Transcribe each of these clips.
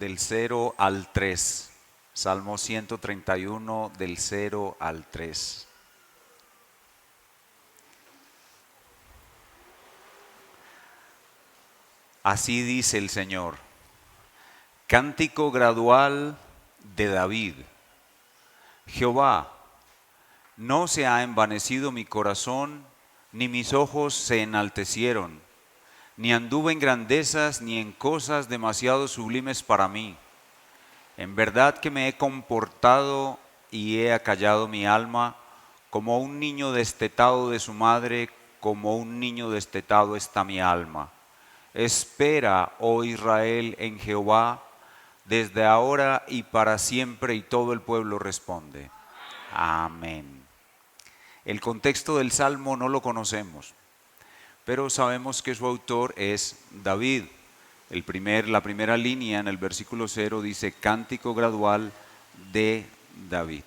del 0 al 3. Salmo 131 del 0 al 3. Así dice el Señor: cántico gradual de David. Jehová, no se ha envanecido mi corazón, ni mis ojos se enaltecieron, ni anduve en grandezas ni en cosas demasiado sublimes para mí. En verdad que me he comportado y he acallado mi alma, como un niño destetado de su madre, como un niño destetado está mi alma. Espera, oh Israel, en Jehová, desde ahora y para siempre. Y todo el pueblo responde: amén. El contexto del Salmo no lo conocemos, pero sabemos que su autor es David. La primera línea en el versículo 0 dice: cántico gradual de David.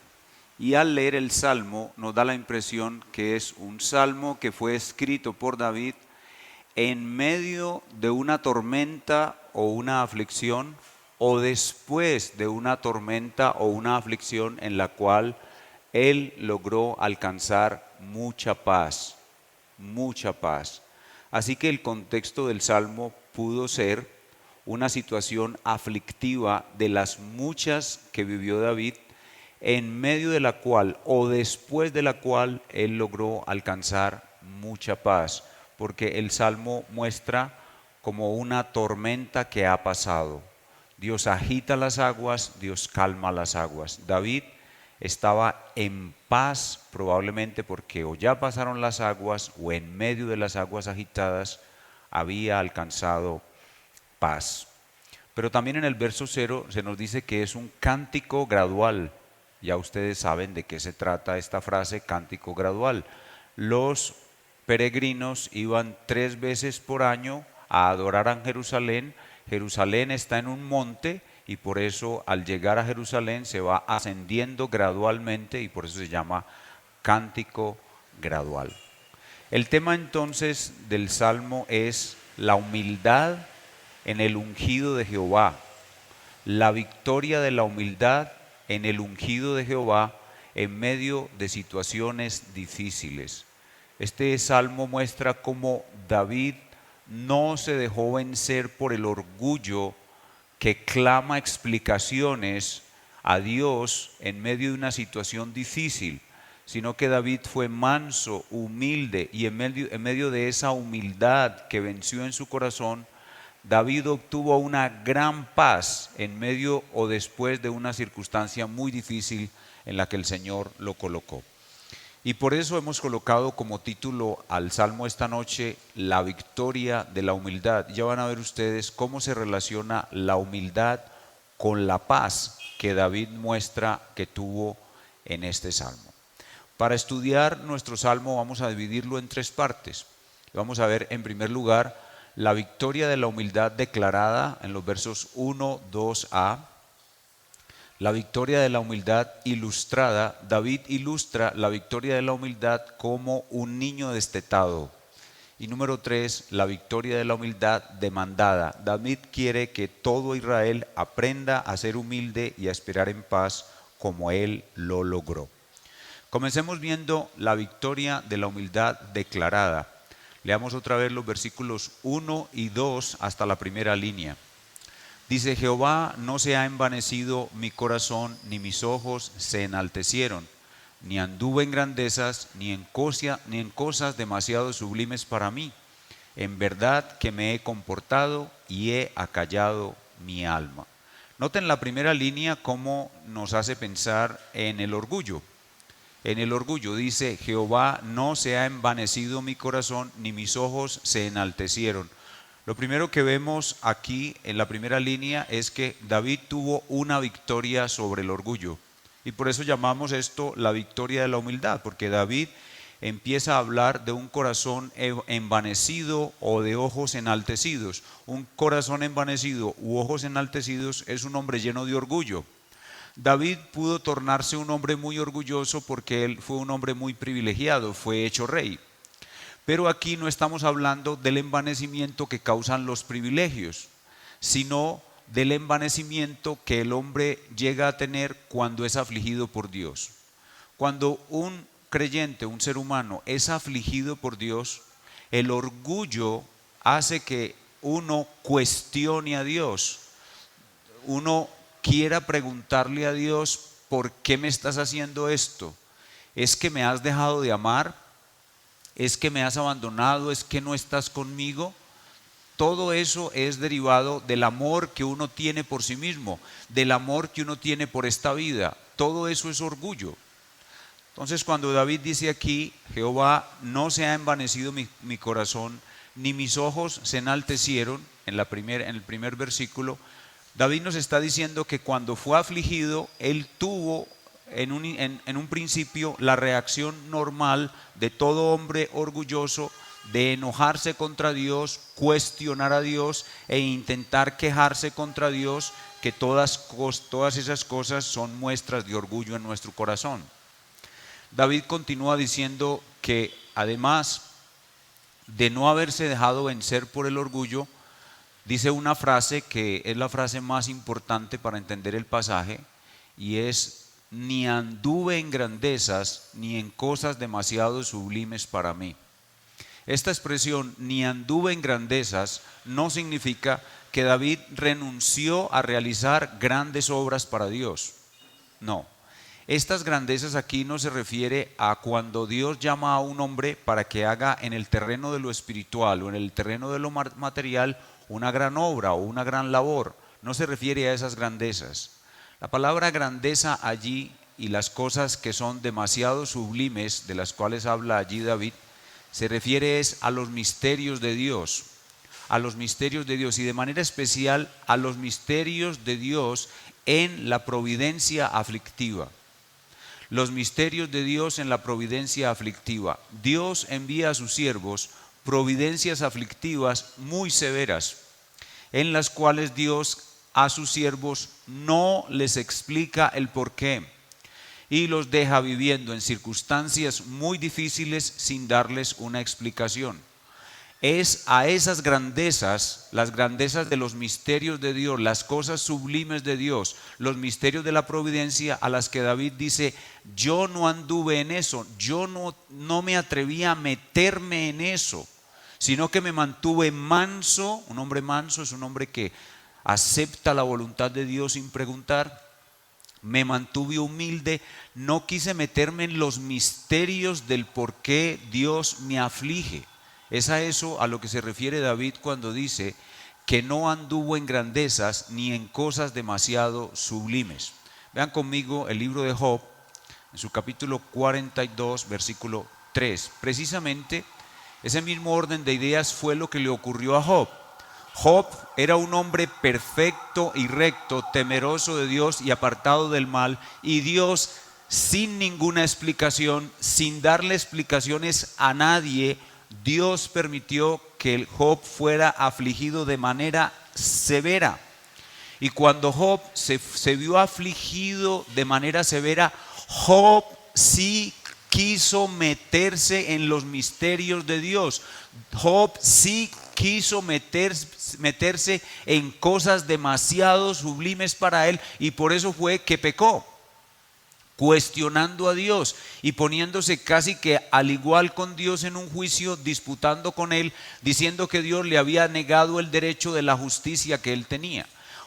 Y al leer el Salmo nos da la impresión que es un salmo que fue escrito por David en medio de una tormenta o una aflicción, o después de una tormenta o una aflicción en la cual él logró alcanzar mucha paz, mucha paz. Así que el contexto del Salmo pudo ser una situación aflictiva de las muchas que vivió David, en medio de la cual o después de la cual él logró alcanzar mucha paz, porque el Salmo muestra como una tormenta que ha pasado. Dios agita las aguas, Dios calma las aguas. David estaba en paz, probablemente porque o ya pasaron las aguas o en medio de las aguas agitadas había alcanzado paz. Pero también en el verso 0 se nos dice que es un cántico gradual. Ya ustedes saben de qué se trata esta frase, cántico gradual. Los peregrinos iban 3 veces por año a adorar a Jerusalén. Jerusalén está en un monte y por eso al llegar a Jerusalén se va ascendiendo gradualmente y por eso se llama cántico gradual. El tema entonces del Salmo es la humildad en el ungido de Jehová, la victoria de la humildad en el ungido de Jehová en medio de situaciones difíciles. Este salmo muestra cómo David no se dejó vencer por el orgullo que clama explicaciones a Dios en medio de una situación difícil, sino que David fue manso, humilde, y en medio de esa humildad que venció en su corazón, David obtuvo una gran paz en medio o después de una circunstancia muy difícil en la que el Señor lo colocó. Y por eso hemos colocado como título al Salmo esta noche: la victoria de la humildad. Ya van a ver ustedes cómo se relaciona la humildad con la paz que David muestra que tuvo en este Salmo. Para estudiar nuestro Salmo vamos a dividirlo en 3 partes. Vamos a ver en primer lugar la victoria de la humildad declarada en los versos 1, 2a. La victoria de la humildad ilustrada. David ilustra la victoria de la humildad como un niño destetado. Y número 3, la victoria de la humildad demandada. David quiere que todo Israel aprenda a ser humilde y a esperar en paz como él lo logró. Comencemos viendo la victoria de la humildad declarada. Leamos otra vez los versículos 1 y 2 hasta la primera línea. Dice: Jehová, no se ha envanecido mi corazón, ni mis ojos se enaltecieron, ni anduve en grandezas, ni en cosas demasiado sublimes para mí. En verdad que me he comportado y he acallado mi alma. Noten la primera línea cómo nos hace pensar en el orgullo. En el orgullo dice: Jehová, no se ha envanecido mi corazón, ni mis ojos se enaltecieron. Lo primero que vemos aquí en la primera línea es que David tuvo una victoria sobre el orgullo. Y por eso llamamos esto la victoria de la humildad, porque David empieza a hablar de un corazón envanecido o de ojos enaltecidos. Un corazón envanecido u ojos enaltecidos es un hombre lleno de orgullo. David pudo tornarse un hombre muy orgulloso porque él fue un hombre muy privilegiado, fue hecho rey. Pero aquí no estamos hablando del envanecimiento que causan los privilegios, sino del envanecimiento que el hombre llega a tener cuando es afligido por Dios. Cuando un creyente, un ser humano, es afligido por Dios, el orgullo hace que uno cuestione a Dios. Uno quiera preguntarle a Dios, ¿por qué me estás haciendo esto? ¿Es que me has dejado de amar? ¿Es que me has abandonado? ¿Es que no estás conmigo? Todo eso es derivado del amor que uno tiene por sí mismo, del amor que uno tiene por esta vida. Todo eso es orgullo. Entonces, cuando David dice aquí, Jehová, no se ha envanecido mi corazón, ni mis ojos se enaltecieron, en el primer versículo, David nos está diciendo que cuando fue afligido, él tuvo en un principio la reacción normal de todo hombre orgulloso, de enojarse contra Dios, cuestionar a Dios e intentar quejarse contra Dios, que todas esas cosas son muestras de orgullo en nuestro corazón. David continúa diciendo que además de no haberse dejado vencer por el orgullo, dice una frase que es la frase más importante para entender el pasaje, y es: ni anduve en grandezas ni en cosas demasiado sublimes para mí. Esta expresión, ni anduve en grandezas, no significa que David renunció a realizar grandes obras para Dios. No. Estas grandezas aquí no se refiere a cuando Dios llama a un hombre para que haga en el terreno de lo espiritual o en el terreno de lo material una gran obra o una gran labor. No se refiere a esas grandezas. La palabra grandeza allí y las cosas que son demasiado sublimes, de las cuales habla allí David, se refiere a los misterios de Dios, a los misterios de Dios, y de manera especial a los misterios de Dios en la providencia aflictiva. Los misterios de Dios en la providencia aflictiva. Dios envía a sus siervos providencias aflictivas muy severas, en las cuales Dios a sus siervos no les explica el porqué y los deja viviendo en circunstancias muy difíciles sin darles una explicación. Es a esas grandezas, las grandezas de los misterios de Dios, las cosas sublimes de Dios, los misterios de la providencia, a las que David dice: yo no anduve en eso, yo no me atreví a meterme en eso, sino que me mantuve manso. Un hombre manso es un hombre que acepta la voluntad de Dios sin preguntar. Me mantuve humilde, no quise meterme en los misterios del por qué Dios me aflige. Es a eso a lo que se refiere David cuando dice que no anduvo en grandezas ni en cosas demasiado sublimes. Vean conmigo el libro de Job, en su capítulo 42, versículo 3. Precisamente ese mismo orden de ideas fue lo que le ocurrió a Job. Job era un hombre perfecto y recto, temeroso de Dios y apartado del mal, y Dios, sin ninguna explicación, sin darle explicaciones a nadie, Dios permitió que el Job fuera afligido de manera severa. Y cuando Job se vio afligido de manera severa, Job sí quiso meterse en los misterios de Dios. Job sí quiso meterse en cosas demasiado sublimes para él, y por eso fue que pecó, cuestionando a Dios y poniéndose casi que al igual con Dios en un juicio, disputando con él, diciendo que Dios le había negado el derecho de la justicia que él tenía.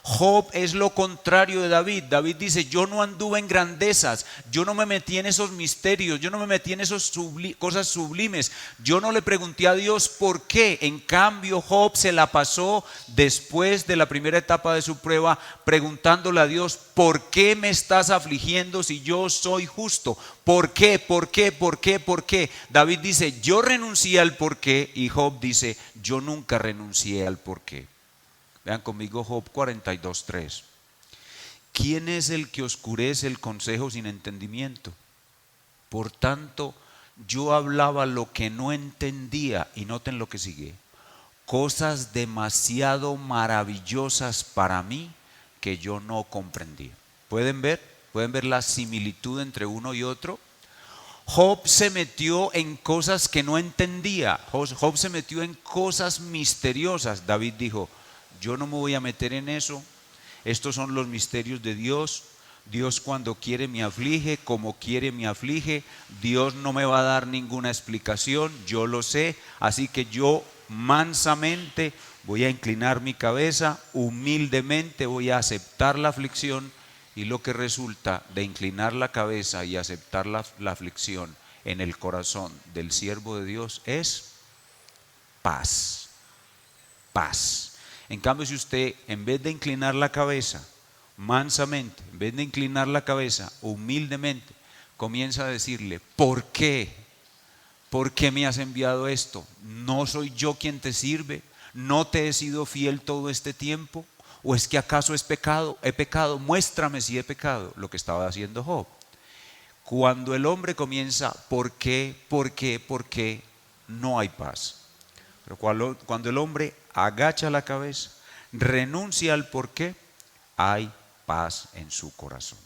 Job es lo contrario de David. David dice: yo no anduve en grandezas, yo no me metí en esos misterios, yo no me metí en esas cosas sublimes, yo no le pregunté a Dios por qué. En cambio, Job se la pasó, después de la primera etapa de su prueba, preguntándole a Dios: ¿por qué me estás afligiendo si yo soy justo? ¿Por qué? ¿Por qué? ¿Por qué? ¿Por qué? David dice: yo renuncié al por qué, y Job dice: yo nunca renuncié al por qué. Vean conmigo Job 42:3. ¿Quién es el que oscurece el consejo sin entendimiento? Por tanto, yo hablaba lo que no entendía, y noten lo que sigue: cosas demasiado maravillosas para mí que yo no comprendía. ¿Pueden ver? ¿Pueden ver la similitud entre uno y otro? Job se metió en cosas que no entendía. Job se metió en cosas misteriosas. David dijo: yo no me voy a meter en eso, Estos son los misterios de Dios. Dios cuando quiere me aflige, como quiere me aflige. Dios no me va a dar ninguna explicación, yo lo sé. Así que yo mansamente voy a inclinar mi cabeza, humildemente voy a aceptar la aflicción. Y lo que resulta de inclinar la cabeza y aceptar la aflicción en el corazón del siervo de Dios es paz. Paz. En cambio, si usted en vez de inclinar la cabeza mansamente, en vez de inclinar la cabeza humildemente, comienza a decirle: ¿por qué? ¿Por qué me has enviado esto? ¿No soy yo quien te sirve? ¿No te he sido fiel todo este tiempo? ¿O es que acaso es pecado? He pecado, muéstrame si he pecado, lo que estaba haciendo Job. Cuando el hombre comienza, ¿por qué? ¿Por qué? ¿Por qué? No hay paz. Pero cuando el hombre agacha la cabeza, renuncia al por qué, hay paz en su corazón.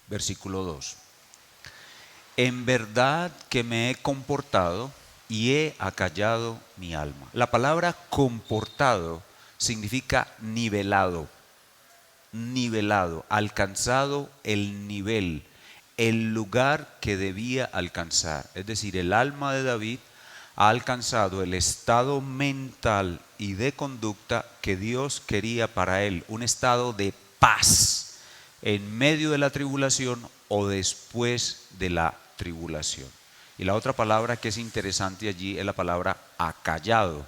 Versículo 2. En verdad que me he comportado y he acallado mi alma. La palabra comportado significa nivelado, nivelado, alcanzado el nivel, el lugar que debía alcanzar. Es decir, el alma de David ha alcanzado el estado mental y de conducta que Dios quería para él, un estado de paz en medio de la tribulación o después de la tribulación. Y la otra palabra que es interesante allí es la palabra acallado.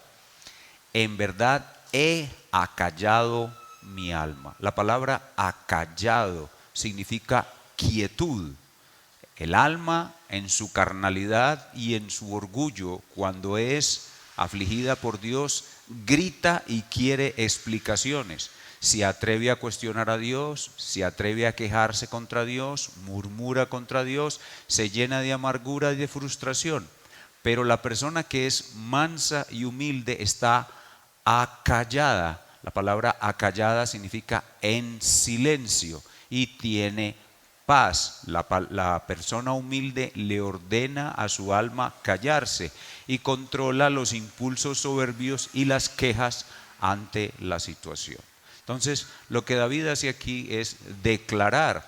En verdad he acallado mi alma. La palabra acallado significa quietud. El alma en su carnalidad y en su orgullo, cuando es afligida por Dios, grita y quiere explicaciones. Se atreve a cuestionar a Dios, se atreve a quejarse contra Dios, murmura contra Dios, se llena de amargura y de frustración. Pero la persona que es mansa y humilde está acallada. La palabra acallada significa en silencio y tiene paz. La persona humilde le ordena a su alma callarse y controla los impulsos soberbios y las quejas ante la situación. Entonces, lo que David hace aquí es declarar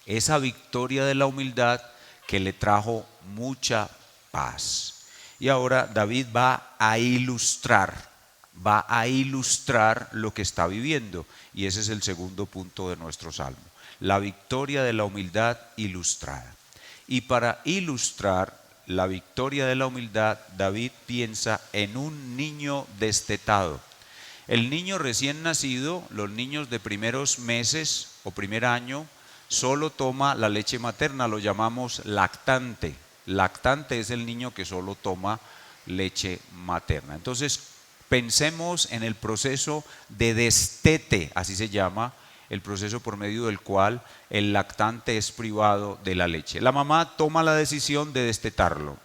esa victoria de la humildad que le trajo mucha paz. Y ahora David va a ilustrar lo que está viviendo. Y ese es el segundo punto de nuestro salmo. La victoria de la humildad ilustrada. Y para ilustrar la victoria de la humildad, David piensa en un niño destetado. El niño recién nacido, los niños de primeros meses o primer año, solo toma la leche materna, lo llamamos lactante. Lactante es el niño que solo toma leche materna. Entonces, pensemos en el proceso de destete, así se llama, el proceso por medio del cual el lactante es privado de la leche. La mamá toma la decisión de destetarlo.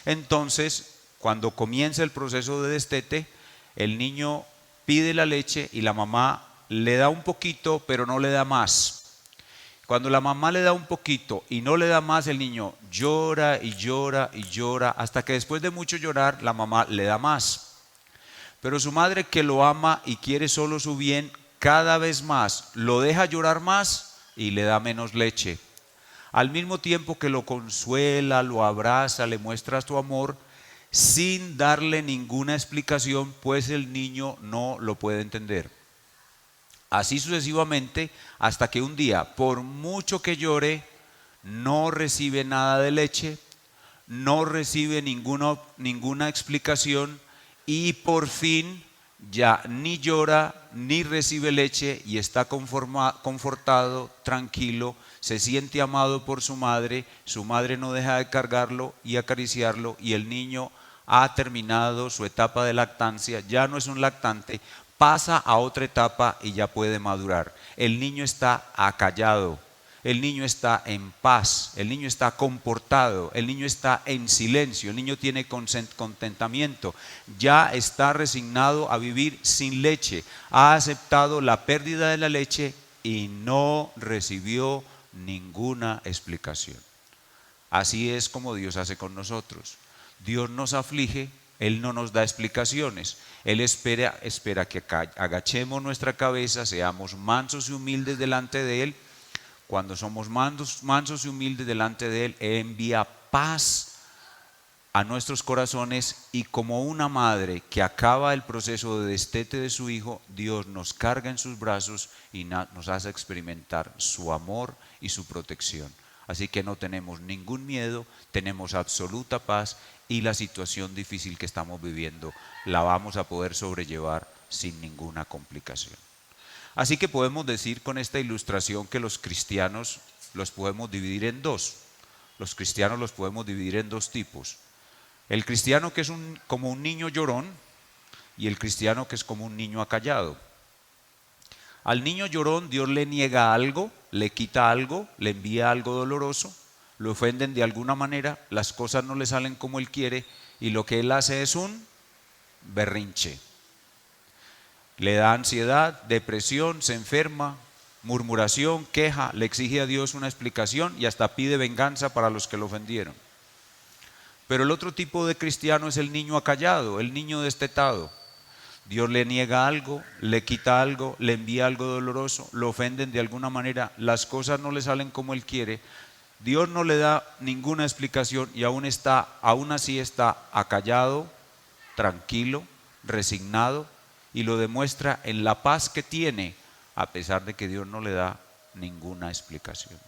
Entonces, cuando comienza el proceso de destete, el niño pide la leche y la mamá le da un poquito, pero no le da más. Cuando la mamá le da un poquito y no le da más, el niño llora y llora y llora, hasta que después de mucho llorar, la mamá le da más. Pero su madre, que lo ama y quiere solo su bien, cada vez más lo deja llorar más y le da menos leche. Al mismo tiempo que lo consuela, lo abraza, le muestra su amor, sin darle ninguna explicación, pues el niño no lo puede entender. Así sucesivamente, hasta que un día, por mucho que llore, no recibe nada de leche, no recibe ninguna explicación y por fin ya ni llora ni recibe leche y está confortado, tranquilo, se siente amado por su madre no deja de cargarlo y acariciarlo y el niño ha terminado su etapa de lactancia, ya no es un lactante, pasa a otra etapa y ya puede madurar. El niño está acallado, el niño está en paz, el niño está comportado, el niño está en silencio, el niño tiene contentamiento, ya está resignado a vivir sin leche, ha aceptado la pérdida de la leche y no recibió ninguna explicación. Así es como Dios hace con nosotros. Dios nos aflige Él no nos da explicaciones. Él espera que agachemos nuestra cabeza, seamos mansos y humildes delante de Él. Cuando somos mansos y humildes delante de Él, Él envía paz a nuestros corazones, y como una madre que acaba el proceso de destete de su hijo, Dios nos carga en sus brazos y nos hace experimentar su amor y su protección. Así que no tenemos ningún miedo, tenemos absoluta paz, y la situación difícil que estamos viviendo la vamos a poder sobrellevar sin ninguna complicación. Así que podemos decir con esta ilustración que los cristianos los podemos dividir en dos. Los cristianos los podemos dividir en dos tipos. El cristiano que es como un niño llorón, y el cristiano que es como un niño acallado. Al niño llorón Dios le niega algo, le quita algo, le envía algo doloroso, lo ofenden de alguna manera, las cosas no le salen como él quiere, y lo que él hace es un berrinche. Le da ansiedad, depresión, se enferma, murmuración, queja, le exige a Dios una explicación y hasta pide venganza para los que lo ofendieron. Pero el otro tipo de cristiano es el niño acallado, el niño destetado. Dios le niega algo, le quita algo, le envía algo doloroso, lo ofenden de alguna manera, las cosas no le salen como él quiere, Dios no le da ninguna explicación y aún así está acallado, tranquilo, resignado, y lo demuestra en la paz que tiene, a pesar de que Dios no le da ninguna explicación.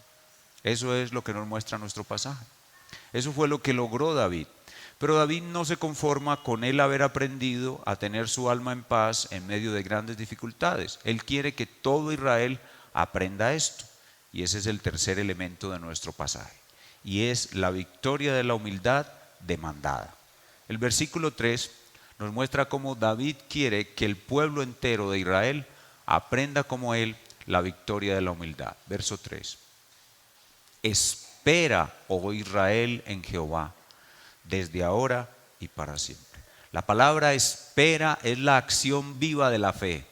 Eso es lo que nos muestra nuestro pasaje. Eso fue lo que logró David. Pero David no se conforma con él haber aprendido a tener su alma en paz en medio de grandes dificultades. Él quiere que todo Israel aprenda esto. Y ese es el tercer elemento de nuestro pasaje. Y es la victoria de la humildad demandada. El versículo 3 nos muestra cómo David quiere que el pueblo entero de Israel aprenda como él la victoria de la humildad. Verso 3. Espera, oh Israel, en Jehová, desde ahora y para siempre. La palabra espera es la acción viva de la fe.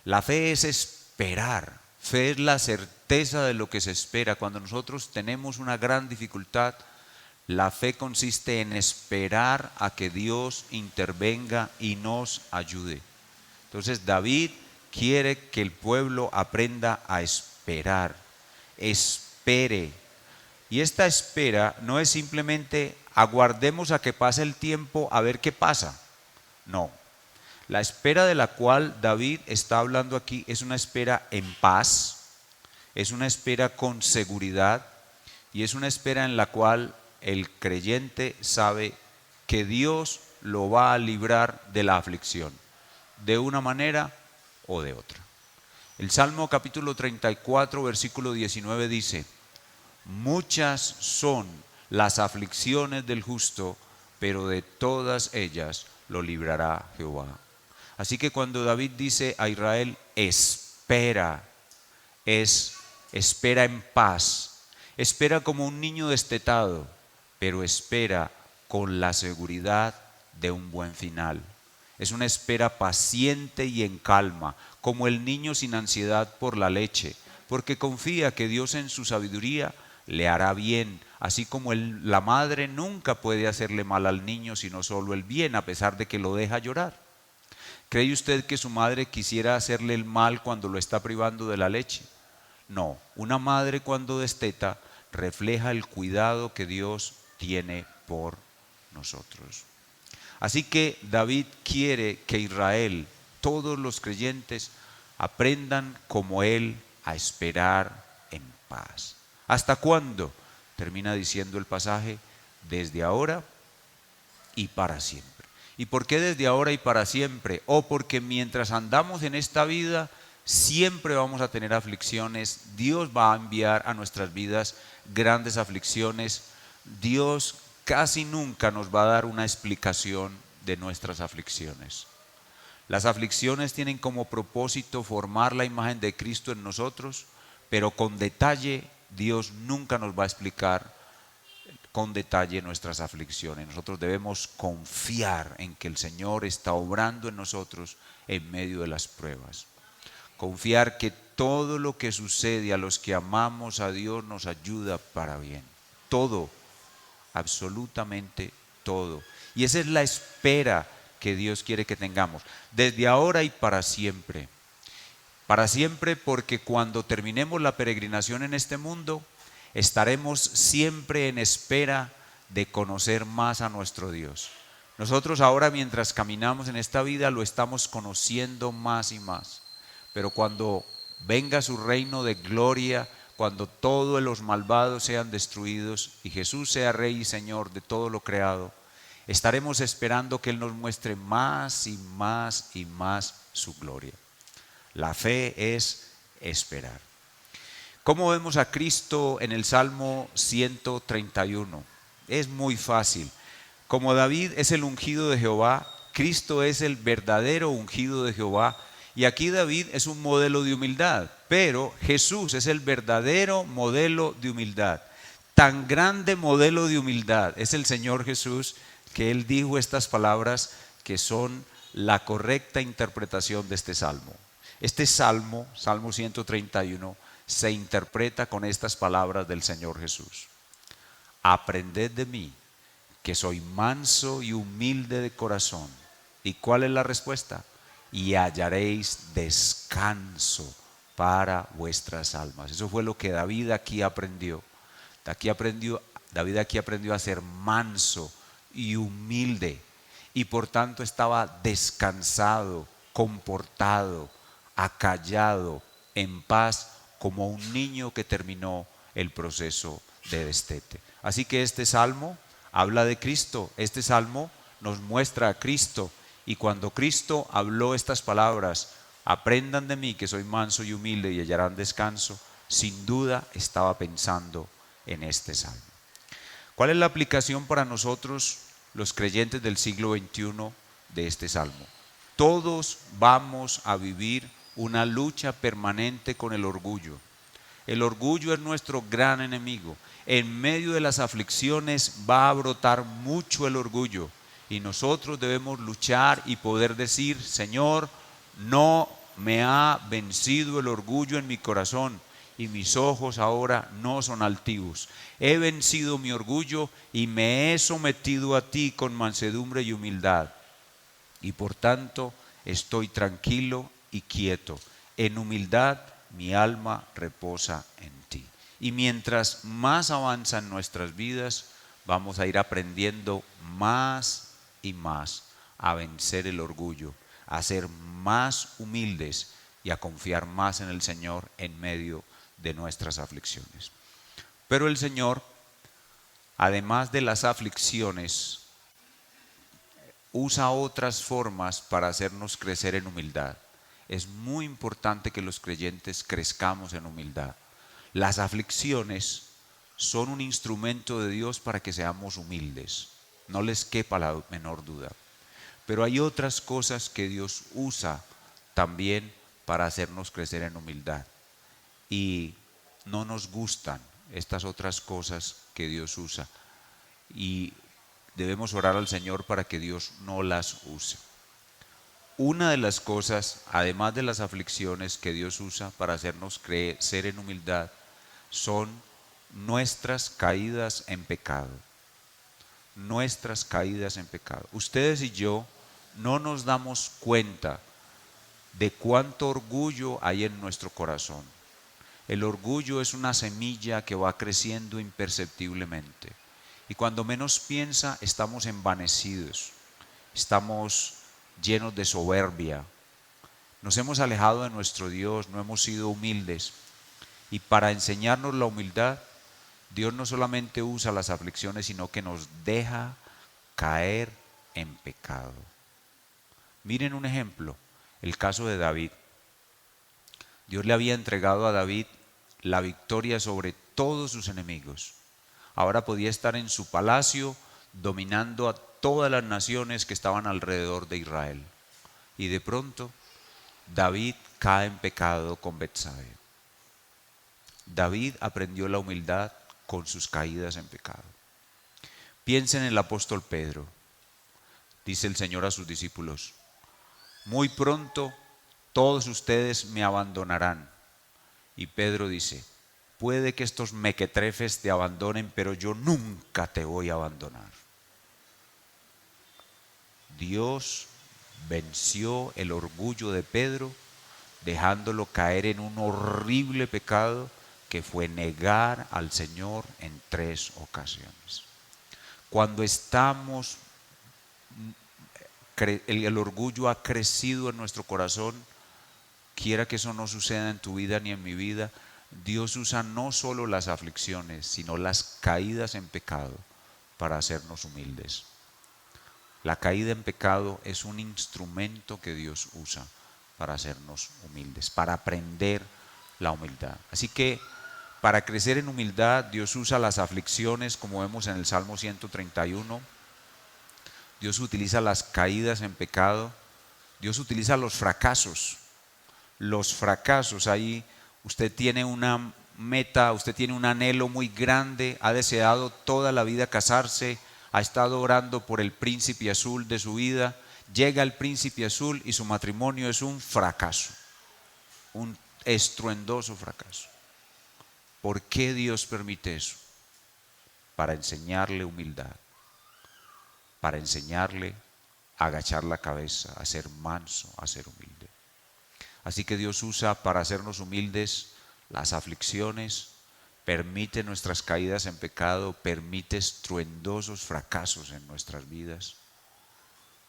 La fe es esperar. Fe es la certeza de lo que se espera. Cuando nosotros tenemos una gran dificultad, la fe consiste en esperar a que Dios intervenga y nos ayude. Entonces David quiere que el pueblo aprenda a esperar. Espere. Y esta espera no es simplemente aguardemos a que pase el tiempo a ver qué pasa. No. La espera de la cual David está hablando aquí es una espera en paz, es una espera con seguridad y es una espera en la cual el creyente sabe que Dios lo va a librar de la aflicción, de una manera o de otra. El Salmo capítulo 34, versículo 19 dice: muchas son las aflicciones del justo, pero de todas ellas lo librará Jehová. Así que cuando David dice a Israel, espera, espera en paz, espera como un niño destetado, pero espera con la seguridad de un buen final. Es una espera paciente y en calma, como el niño sin ansiedad por la leche, porque confía que Dios en su sabiduría le hará bien, así como la madre nunca puede hacerle mal al niño, sino solo el bien, a pesar de que lo deja llorar. ¿Cree usted que su madre quisiera hacerle el mal cuando lo está privando de la leche? No, una madre cuando desteta refleja el cuidado que Dios tiene por nosotros. Así que David quiere que Israel, todos los creyentes, aprendan como él a esperar en paz. ¿Hasta cuándo? Termina diciendo el pasaje, desde ahora y para siempre. ¿Y por qué desde ahora y para siempre? Porque mientras andamos en esta vida, siempre vamos a tener aflicciones. Dios va a enviar a nuestras vidas grandes aflicciones. Dios casi nunca nos va a dar una explicación de nuestras aflicciones. Las aflicciones tienen como propósito formar la imagen de Cristo en nosotros, pero con detalle Dios nunca nos va a explicar con detalle nuestras aflicciones. Nosotros debemos confiar en que el Señor está obrando en nosotros en medio de las pruebas. Confiar que todo lo que sucede a los que amamos a Dios nos ayuda para bien. Todo, absolutamente todo. Y esa es la espera que Dios quiere que tengamos, desde ahora y para siempre. Para siempre, porque cuando terminemos la peregrinación en este mundo, estaremos siempre en espera de conocer más a nuestro Dios. Nosotros ahora, mientras caminamos en esta vida, lo estamos conociendo más y más. Pero cuando venga su reino de gloria, cuando todos los malvados sean destruidos y Jesús sea Rey y Señor de todo lo creado, estaremos esperando que Él nos muestre más y más y más su gloria. La fe es esperar. ¿Cómo vemos a Cristo en el Salmo 131? Es muy fácil. Como David es el ungido de Jehová, Cristo es el verdadero ungido de Jehová. Y aquí David es un modelo de humildad, pero Jesús es el verdadero modelo de humildad. Tan grande modelo de humildad es el Señor Jesús que Él dijo estas palabras que son la correcta interpretación de este salmo. Este salmo, Salmo 131, se interpreta con estas palabras del Señor Jesús. Aprended de mí, que soy manso y humilde de corazón. ¿Y cuál es la respuesta? Y hallaréis descanso para vuestras almas. Eso fue lo que David aquí aprendió. David aquí aprendió a ser manso y humilde, y por tanto estaba descansado, comportado, acallado, en paz, como un niño que terminó el proceso de destete. Así que este salmo habla de Cristo, este salmo nos muestra a Cristo, y cuando Cristo habló estas palabras, aprendan de mí que soy manso y humilde y hallarán descanso, sin duda estaba pensando en este salmo. ¿Cuál es la aplicación para nosotros, los creyentes del siglo XXI, de este salmo? Todos vamos a vivir una lucha permanente con el orgullo. El orgullo es nuestro gran enemigo. En medio de las aflicciones va a brotar mucho el orgullo, y nosotros debemos luchar y poder decir: Señor, no me ha vencido el orgullo en mi corazón, y mis ojos ahora no son altivos. He vencido mi orgullo y me he sometido a ti con mansedumbre y humildad, y por tanto estoy tranquilo y quieto. En humildad mi alma reposa en ti. Y mientras más avanzan nuestras vidas, vamos a ir aprendiendo más y más a vencer el orgullo, a ser más humildes y a confiar más en el Señor en medio de nuestras aflicciones. Pero el Señor, además de las aflicciones, usa otras formas para hacernos crecer en humildad. Es muy importante que los creyentes crezcamos en humildad. Las aflicciones son un instrumento de Dios para que seamos humildes, no les quepa la menor duda. Pero hay otras cosas que Dios usa también para hacernos crecer en humildad, y no nos gustan estas otras cosas que Dios usa, y debemos orar al Señor para que Dios no las use. Una de las cosas, además de las aflicciones que Dios usa para hacernos crecer en humildad, son nuestras caídas en pecado. Nuestras caídas en pecado. Ustedes y yo no nos damos cuenta de cuánto orgullo hay en nuestro corazón. El orgullo es una semilla que va creciendo imperceptiblemente. Y cuando menos piensa, estamos envanecidos, estamos llenos de soberbia. Nos hemos alejado de nuestro Dios, no hemos sido humildes. Y para enseñarnos la humildad, Dios no solamente usa las aflicciones, sino que nos deja caer en pecado. Miren un ejemplo, el caso de David. Dios le había entregado a David la victoria sobre todos sus enemigos. Ahora podía estar en su palacio dominando a todas las naciones que estaban alrededor de Israel. Y de pronto David cae en pecado con Betsabé. David aprendió la humildad con sus caídas en pecado. Piensen en el apóstol Pedro. Dice el Señor a sus discípulos: muy pronto todos ustedes me abandonarán. Y Pedro dice: puede que estos mequetrefes te abandonen, pero yo nunca te voy a abandonar. Dios venció el orgullo de Pedro, dejándolo caer en un horrible pecado que fue negar al Señor en 3 ocasiones. Cuando el orgullo ha crecido en nuestro corazón, quiera que eso no suceda en tu vida ni en mi vida, Dios usa no solo las aflicciones, sino las caídas en pecado para hacernos humildes. La caída en pecado es un instrumento que Dios usa para hacernos humildes, para aprender la humildad. Así que para crecer en humildad, Dios usa las aflicciones, como vemos en el Salmo 131. Dios utiliza las caídas en pecado. Dios utiliza los fracasos. Los fracasos, ahí usted tiene una meta, usted tiene un anhelo muy grande, ha deseado toda la vida casarse, ha estado orando por el príncipe azul de su vida, llega el príncipe azul y su matrimonio es un fracaso, un estruendoso fracaso. ¿Por qué Dios permite eso? Para enseñarle humildad, para enseñarle a agachar la cabeza, a ser manso, a ser humilde. Así que Dios usa para hacernos humildes las aflicciones, permite nuestras caídas en pecado, permite estruendosos fracasos en nuestras vidas.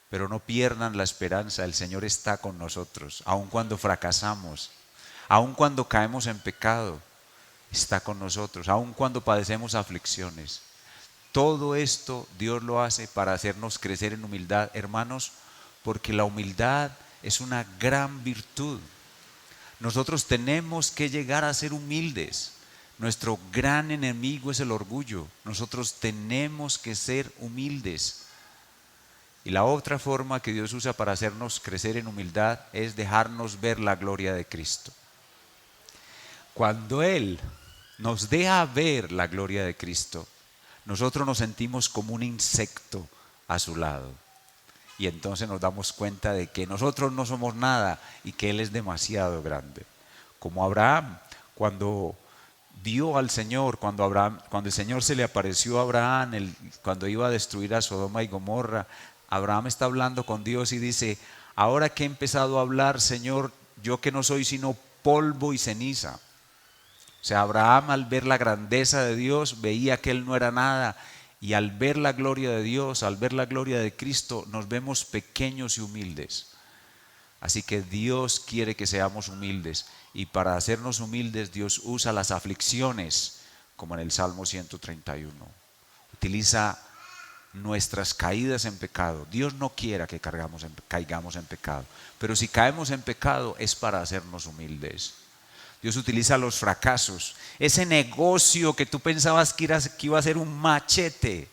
Pero no pierdan la esperanza, el Señor está con nosotros, aun cuando fracasamos, aun cuando caemos en pecado, está con nosotros, aun cuando padecemos aflicciones. Todo esto Dios lo hace para hacernos crecer en humildad, hermanos, porque la humildad es una gran virtud. Nosotros tenemos que llegar a ser humildes. Nuestro gran enemigo es el orgullo. Nosotros tenemos que ser humildes. Y la otra forma que Dios usa para hacernos crecer en humildad es dejarnos ver la gloria de Cristo. Cuando Él nos deja ver la gloria de Cristo, nosotros nos sentimos como un insecto a su lado. Y entonces nos damos cuenta de que nosotros no somos nada y que Él es demasiado grande. Como Abraham, cuando vio al Señor, cuando el Señor se le apareció a Abraham, cuando iba a destruir a Sodoma y Gomorra, Abraham está hablando con Dios y dice: ahora que he empezado a hablar, Señor, yo que no soy sino polvo y ceniza. O sea, Abraham, al ver la grandeza de Dios, veía que él no era nada. Y al ver la gloria de Dios, al ver la gloria de Cristo, nos vemos pequeños y humildes. Así que Dios quiere que seamos humildes. Y para hacernos humildes, Dios usa las aflicciones, como en el Salmo 131. Utiliza nuestras caídas en pecado. Dios no quiera que caigamos en pecado. Pero si caemos en pecado, es para hacernos humildes. Dios utiliza los fracasos. Ese negocio que tú pensabas que iba a ser un machete,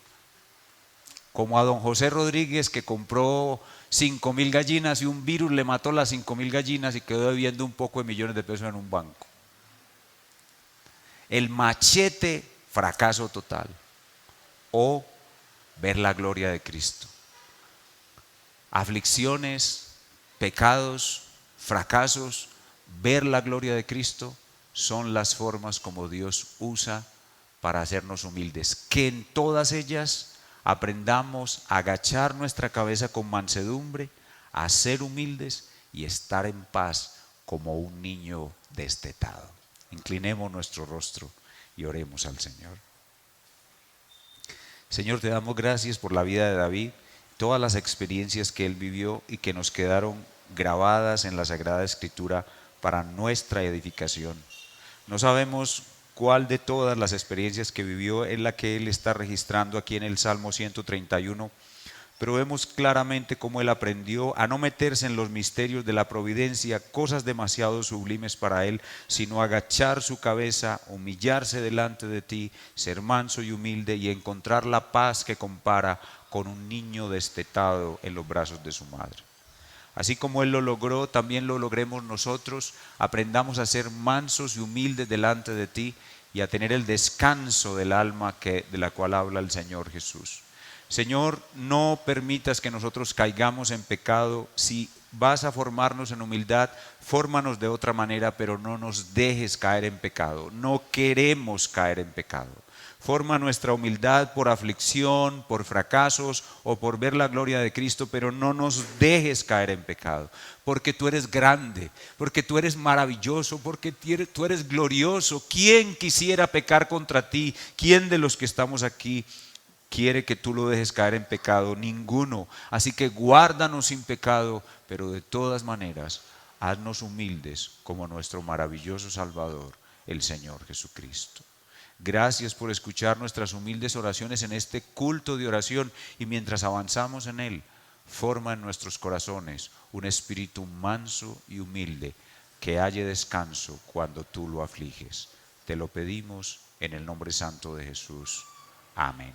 como a don José Rodríguez, que compró 5,000 gallinas y un virus le mató las 5,000 gallinas y quedó debiendo un poco de millones de pesos en un banco. El machete, fracaso total. O ver la gloria de Cristo. Aflicciones, pecados, fracasos, ver la gloria de Cristo son las formas como Dios usa para hacernos humildes. Que en todas ellas aprendamos a agachar nuestra cabeza con mansedumbre, a ser humildes y estar en paz como un niño destetado. Inclinemos nuestro rostro y oremos al Señor. Señor, te damos gracias por la vida de David, todas las experiencias que él vivió y que nos quedaron grabadas en la Sagrada Escritura para nuestra edificación. No sabemos cuál de todas las experiencias que vivió es la que él está registrando aquí en el Salmo 131, pero vemos claramente cómo él aprendió a no meterse en los misterios de la providencia, cosas demasiado sublimes para él, sino agachar su cabeza, humillarse delante de ti, ser manso y humilde y encontrar la paz que compara con un niño destetado en los brazos de su madre. Así como él lo logró, también lo logremos nosotros. Aprendamos a ser mansos y humildes delante de ti y a tener el descanso del alma de la cual habla el Señor Jesús. Señor, no permitas que nosotros caigamos en pecado. Si vas a formarnos en humildad, fórmanos de otra manera, pero no nos dejes caer en pecado. No queremos caer en pecado. Forma nuestra humildad por aflicción, por fracasos o por ver la gloria de Cristo, pero no nos dejes caer en pecado, porque tú eres grande, porque tú eres maravilloso, porque tú eres glorioso. ¿Quién quisiera pecar contra ti? ¿Quién de los que estamos aquí quiere que tú lo dejes caer en pecado? Ninguno. Así que guárdanos sin pecado, pero de todas maneras, haznos humildes como nuestro maravilloso Salvador, el Señor Jesucristo. Gracias por escuchar nuestras humildes oraciones en este culto de oración, y mientras avanzamos en él, forma en nuestros corazones un espíritu manso y humilde que halle descanso cuando tú lo afliges. Te lo pedimos en el nombre santo de Jesús. Amén.